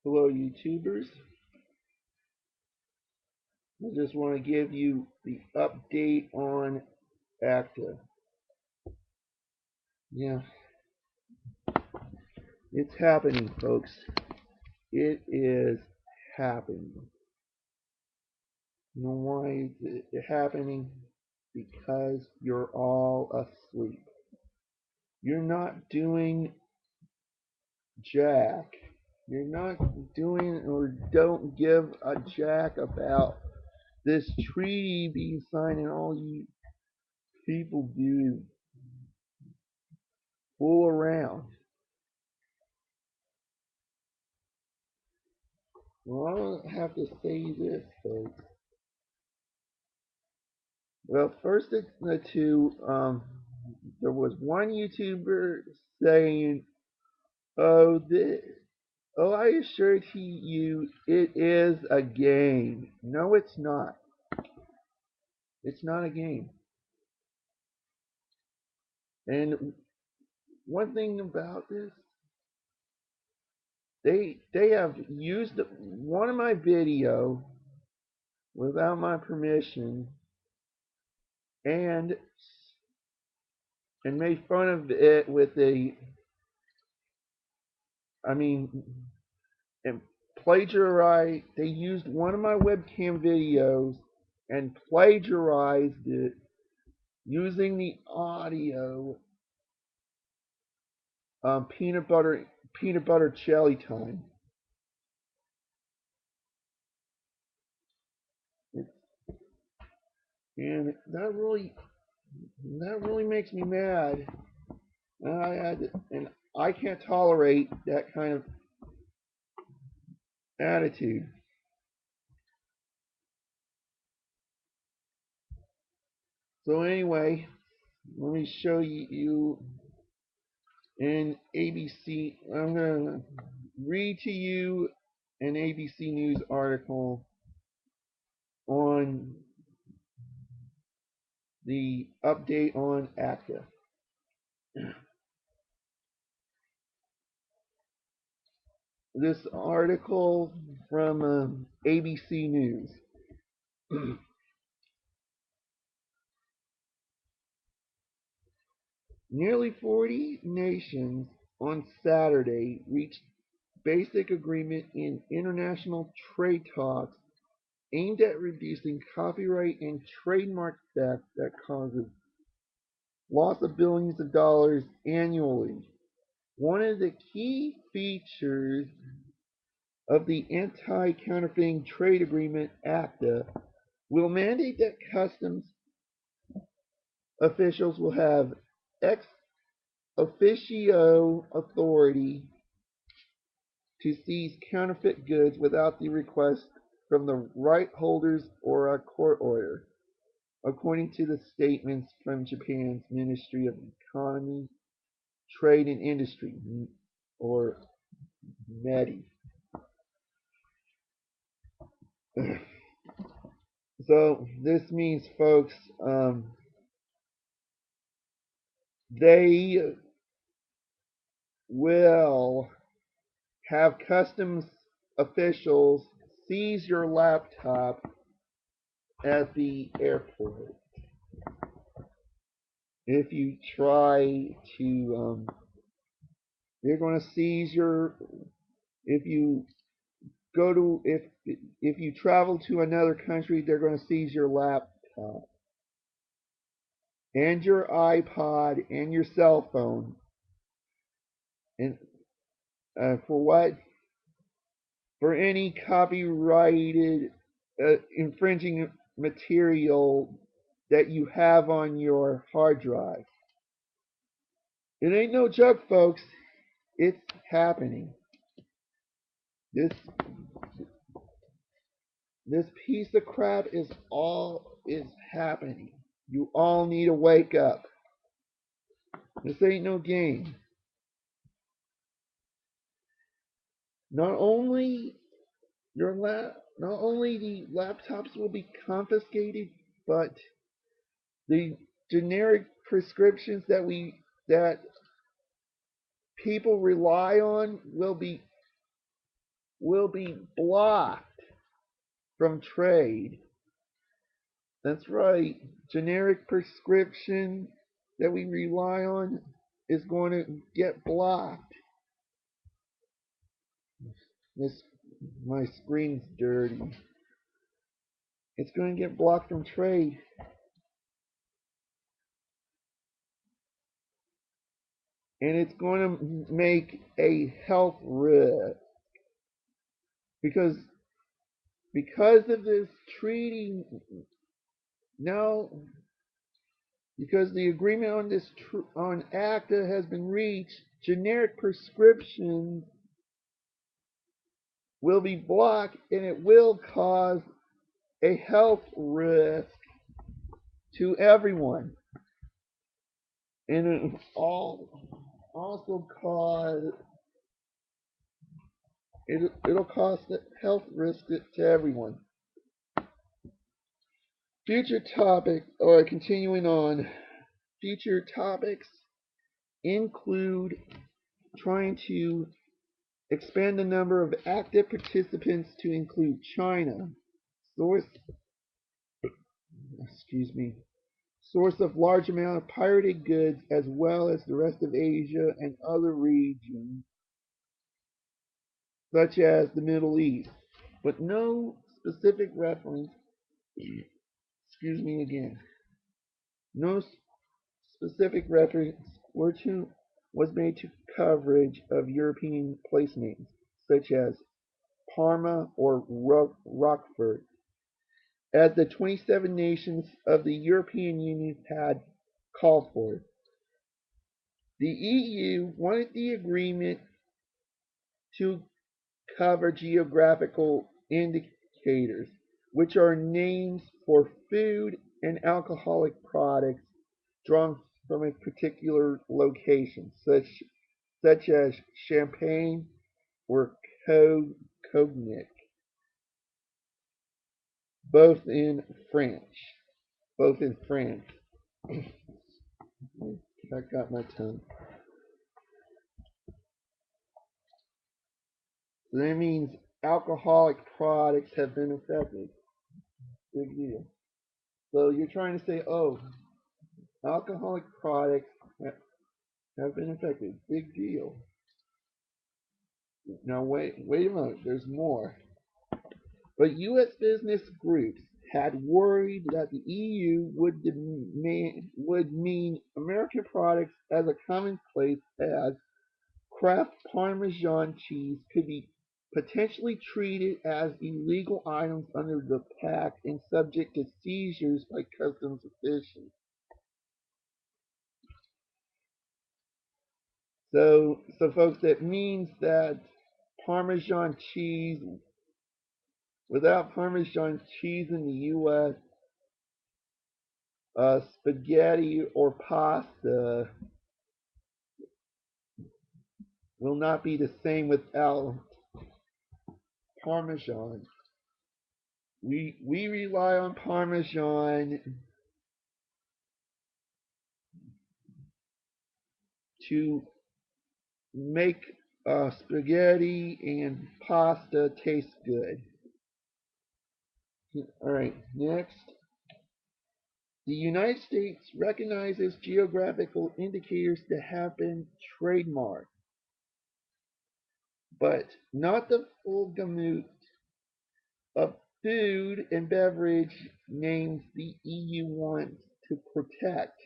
Hello, YouTubers. I just want to give you the update on ACTA. Yeah, it's happening, folks. It is happening. You know why it's happening? Because you're all asleep. You're not doing jack. You're not doing or don't give a jack about this treaty being signed, and all you people do fool around. Well, I don't have to say this, folks. Well, first the two, there was one YouTuber saying, "Oh, I assure you, it is a game." No, it's not. It's not a game. And one thing about this, they have used one of my video without my permission and made fun of it with I mean, and plagiarized. They used one of my webcam videos and plagiarized it using the audio peanut butter jelly time. And that really makes me mad. And I can't tolerate that kind of attitude. So anyway, let me show you in ABC. I'm gonna read to you an ABC News article on the update on ACTA. This article from ABC News. Nearly 40 nations on Saturday reached basic agreement in international trade talks aimed at reducing copyright and trademark theft that causes loss of billions of dollars annually. One of the key features of the Anti-Counterfeiting Trade Agreement (ACTA) will mandate that customs officials will have ex officio authority to seize counterfeit goods without the request from the right holders or a court order, according to the statements from Japan's Ministry of Economy, Trade and Industry, or METI. So this means, folks, they will have customs officials seize your laptop at the airport if you try to. They're going to seize your if you go to if you travel to another country. They're going to seize your laptop and your iPod and your cell phone. And for what? For any copyrighted infringing material that you have on your hard drive. It ain't no joke, folks. It's happening. This this piece of crap is happening. You all need to wake up. This ain't no game. Not only not only the laptops will be confiscated, but the generic prescriptions that people rely on will be will be blocked from trade. That's right. Generic prescription that we rely on is going to get blocked. This my screen's dirty. It's going to get blocked from trade, and it's going to make a health risk because of this treaty now, because the agreement on this on ACTA has been reached. Generic prescriptions will be blocked, and it will cause a health risk to everyone, and it also cause it'll cause a health risk to everyone. Future topic, or continuing on, future topics include trying to expand the number of active participants to include China, source excuse me, source of large amount of pirated goods, as well as the rest of Asia and other regions such as the Middle East, but no specific reference, excuse me again, no specific reference was made to coverage of European place names, such as Parma or Rockford, as the 27 nations of the European Union had called for. The EU wanted the agreement to cover geographical indicators, which are names for food and alcoholic products drawn from a particular location, such as champagne or cognac, both in France. Both in France. I got my tongue. So that means alcoholic products have been affected. Big deal. So you're trying to say, oh, alcoholic products have been affected. Big deal. Now wait a moment. There's more. But U.S. business groups had worried that the EU would mean American products as a commonplace as Kraft Parmesan cheese could be potentially treated as illegal items under the pact and subject to seizures by customs officials. So folks, that means that Parmesan cheese, without Parmesan cheese in the U.S., spaghetti or pasta will not be the same without Parmesan. We rely on Parmesan to make spaghetti and pasta taste good. All right, next. The United States recognizes geographical indicators to have been trademarked, but not the full gamut of food and beverage names the EU wants to protect.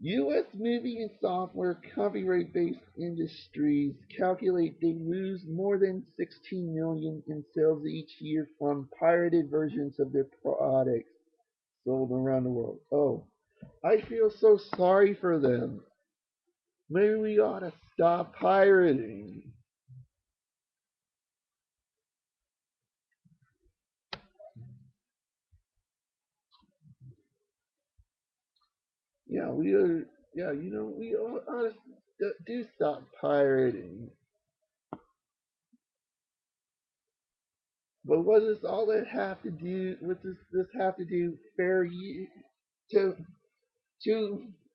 U.S. movie and software copyright-based industries calculate they lose more than 16 million in sales each year from pirated versions of their products sold around the world. Oh, I feel so sorry for them. Maybe we ought to stop pirating. Yeah, we are. Yeah, we ought to do stop pirating. But what does all that have to do? What does this have to do? Fair use to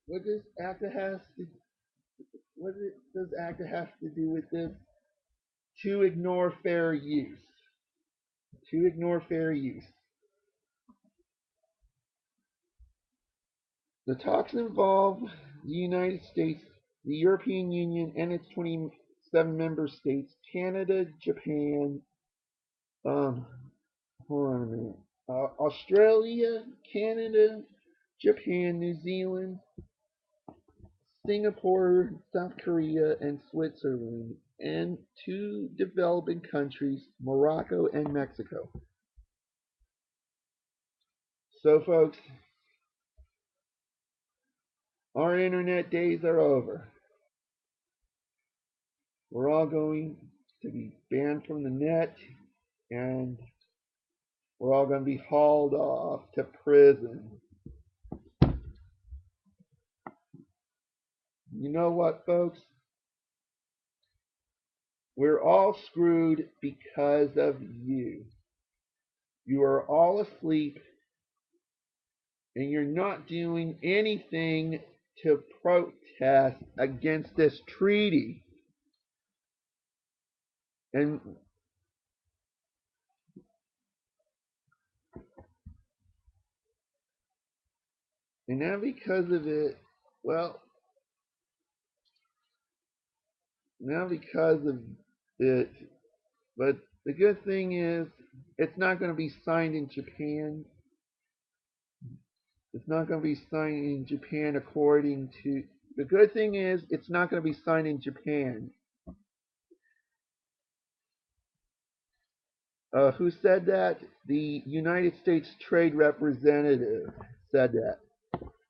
what does ACTA has to? does ACTA have to do with this? To ignore fair use. To ignore fair use. The talks involve the United States, the European Union, and its 27 member states, Canada, Japan, um, hold on a minute, Australia, Canada, Japan, New Zealand, Singapore, South Korea, and Switzerland, and two developing countries, Morocco and Mexico. So, folks, our internet days are over. We're all going to be banned from the net, and we're all going to be hauled off to prison. You know what, folks? We're all screwed because of you. You are all asleep, and you're not doing anything to protest against this treaty. And now because of it, well, now because of it, but the good thing is it's not going to be signed in Japan. It's not going to be signed in Japan according to. The good thing is it's not going to be signed in Japan. Who said that? The United States Trade Representative said that.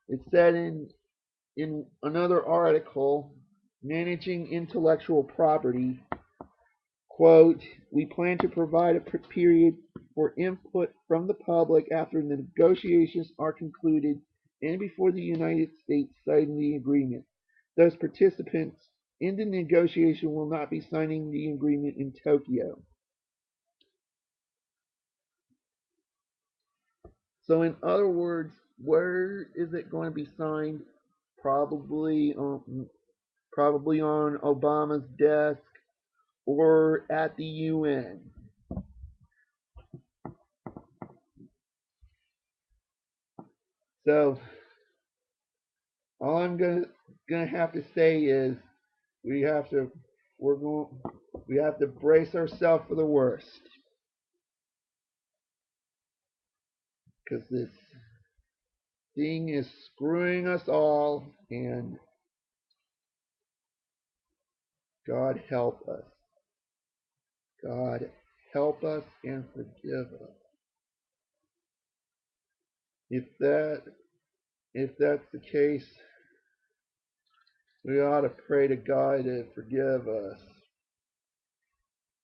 It said in another article, Managing Intellectual Property, quote, we plan to provide a period for input from the public after the negotiations are concluded and before the United States sign the agreement. Those participants in the negotiation will not be signing the agreement in Tokyo. So, in other words, where is it going to be signed? Probably on Obama's desk or at the UN. So, all I'm gonna have to say is we have to we have to brace ourselves for the worst because this thing is screwing us all, and God help us. God help us and forgive us. If that's the case, we ought to pray to God to forgive us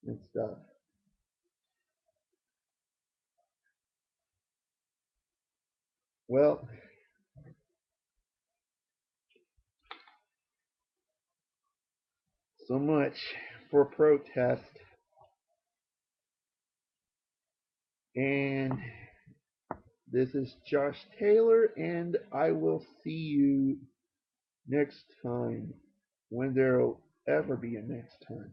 and stuff. Well, so much for protest. And this is Josh Taylor, and I will see you next time when there'll ever be a next time.